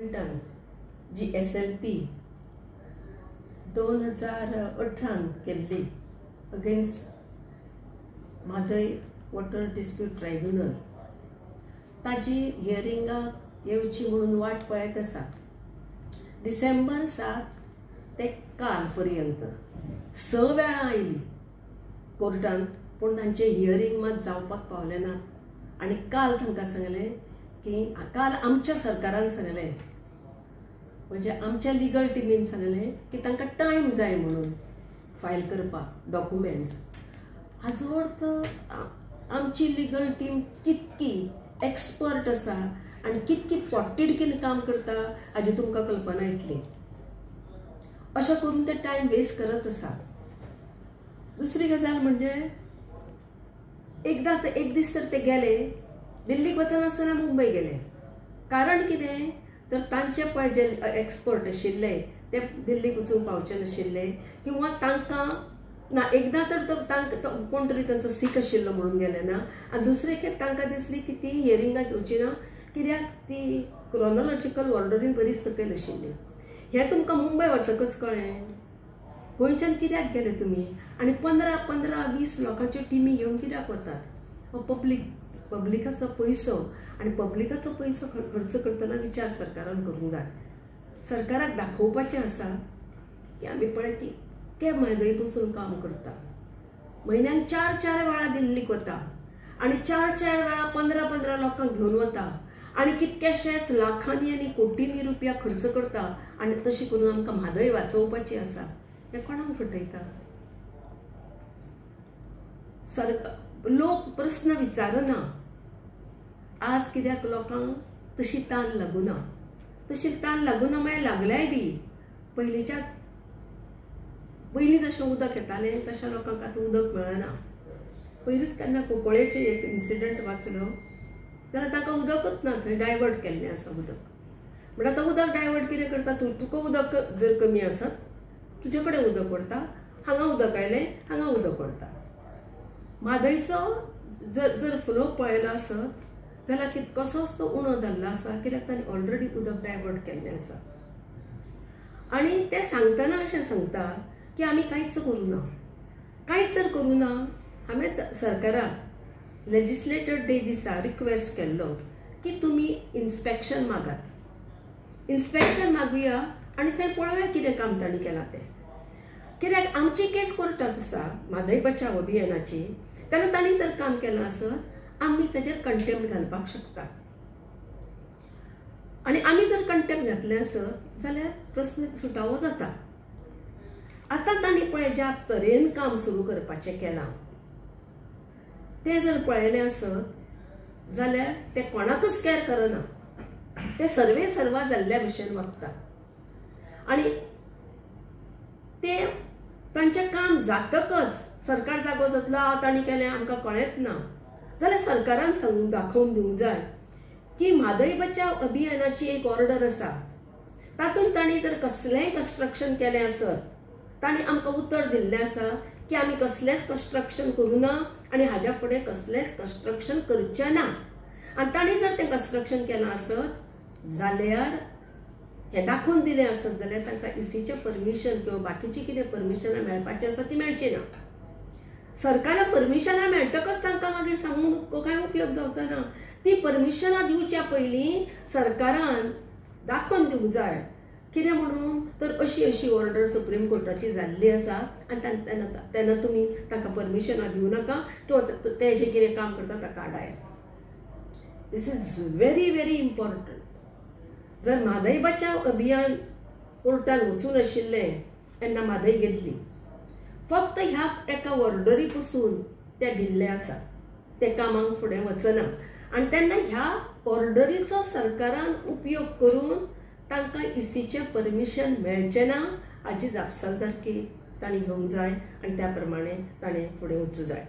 जी SLP 2018 केल्ली against Mhadei water dispute tribunal ताजी हियरिंगाक येवची म्हणून वाट पळयत आसा। डिसेंबर 7 ते काल पर्यंत 6 वेळा आयली कोर्टांत, पूण तांचे हियरिंग मात जावपाक पावलें ना। आनी काल तांकां सांगलें की काल आमच्या सरकारान सांगलें, म्हणजे आमच्या लिगल टिमीन सांगलें की तांकां टायम जाय म्हणून फायल करपाक डॉक्युमेंट्स। हाजो अर्थ आमची लिगल टीम कितकी एक्सपर्ट आसा आनी कितकी पोट्टिडकीन काम करता हाजी तुमकां कल्पना येतली। अशें करून ते टायम वेस्ट करत आसा। दुसरी गजाल म्हणजे एक दीस तर ते गेले, दिल्लीक वचनासतना मुंबय गेले। कारण कितें तर तांचे पळय जे एक्सपर्ट आशिल्ले ते दिल्लीक वचूंक पावचे नाशिल्ले, किंवा तांकां ना एकदां तर तांकां कोण तरी तांचो सीख आशिल्लो म्हणून गेले ना, आनी दुसरे खेप तांकां दिसली की ती हियरिंगाक येवची ना, कित्याक ती क्रोनोलॉजिकल ऑर्डरीन बरी सकयल आशिल्ली। हें तुमकां मुंबय वतकच कळ्ळें। गोंयच्यान कित्याक गेले तुमी आनी 15-20 लोकांच्यो टिमी घेवन कित्याक वतात? हो पब्लिकाचो पयसो, आनी पब्लिकाचो पयसो खर्च करतना विचार सरकारान करूंक जाय। सरकाराक दाखोवपाचें आसा की आमी पळय कितके म्हादय पसून काम करता। म्हयन्याक 4 वेळा दिल्लीक वता आनी 4 वेळा 15 लोकांक घेवन वता आनी कितकेशेच लाखांनी आनी कोटींनी रुपया खर्च करता, आनी तशी करून आमकां म्हादय वाचोवपाची आसा। हें कोणाक फटयता? लोक प्रश्न विचारना। आज कित्याक लोकांक तशी तान लागुना, तशी तान लागुना म्हळ्यार लागल्याय बी पयलीं जशें उदक येतालें तशें लोकांक आतां उदक मेळना। पयलींच केन्ना कुंकळ्ळेचें एक इन्सिडंट वाचलो जाल्यार तांकां उदकच ना, थंय डायवर्ट केल्लें आसा उदक। म्हणल्यार आतां उदक डायवर्ट कितें करता? तुका उदक जर कमी आसत तुजे कडेन उदक व्हरता, हांगा उदक आयलें हांगा उदक व्हरता। म्हादयचो जर फ्लो पळयलो आसत जाल्यार कितकोसोच तो उणो जाल्लो आसा, कित्याक तांणी ऑलरेडी उदक डायवर्ट केल्लें आसा। आनी ते सांगतना अशें सांगता की आमी कांयच करूना। कांयच जर करूना, हांवें सरकाराक लेजिस्लेटर डे दिसा रिक्वेस्ट केल्लो की तुमी इन्स्पेक्शन मागात, इन्स्पेक्शन मागुया आनी थंय पळोवया कितें काम तांणी केलां तें। कित्याक आमची केस कोर्टांत आसा म्हादय बचाव अभियानाची, तेन्ना तांणी जर काम केलां आसत आमी ताचेर कंटेम्प्ट घालपाक शकता। आनी आमी जर कंटेम्प्ट घातलें आसत जाल्यार प्रस्न सुटावो जाता। आतां तांणी पळय ज्या तरेन काम सुरू करपाचें केलां तें जर पळयलें आसत जाल्यार ते कोणाकच कॅर करना, ते सर्वे सर्वा जाल्ल्या भशेन वागता। आनी ते तांचें काम जातकच सरकार जागो जातलो तांणी केलें आमकां कळ्ळेंच ना जाल्यार सरकारान सांगून दाखोवन दिवंक जाय की म्हादय बचाव अभियानाची एक ऑर्डर आसा, तातूंत तांणी जर कसलेंय कंस्ट्रक्शन केलें आसत तांणी आमकां उतर दिल्लें आसा की आमी कसलेंच कंस्ट्रक्शन करूना आनी हाज्या फुडें कसलेंच कंस्ट्रक्शन करचें ना। आनी तांणी जर तें कंस्ट्रक्शन केलां आसत जाल्यार हें दाखोवन दिलें आसत जाल्यार तांकां इसीचें परमिशन किंवा बाकीची कितें परमिशनां मेळपाची आसा ती मेळची ना। सरकाराक परमिशनां मेळटकच तांकां मागीर सांगून कांय उपयोग जावचो ना। ती परमिशनां दिवच्या पयलीं सरकारान दाखोवन दिवंक जाय कितें म्हणून तर अशी ऑर्डर सुप्रीम कोर्टाची जाल्ली आसा आनी तेन्ना तुमी तांकां परमिशनां दिवं नाका किंवा ते जें कितें काम करता ताका आडाय। दिस इज व्हेरी इम्पॉर्टंट। जर म्हादय बचाव अभियान कोर्टान वचून आशिल्लें तेन्ना म्हादय गेल्ली, फक्त ह्या एका ऑर्डरी पसून ते भिल्ले आसा, ते कामाक फुडें वचना। आनी तेन्ना ह्या ऑर्डरीचो सरकारान उपयोग करून तांकां इसीचें परमिशन मेळचें ना हाची जापसालदारकी तांणी घेवंक जाय आनी त्या प्रमाणें ताणें फुडें वचूं जाय।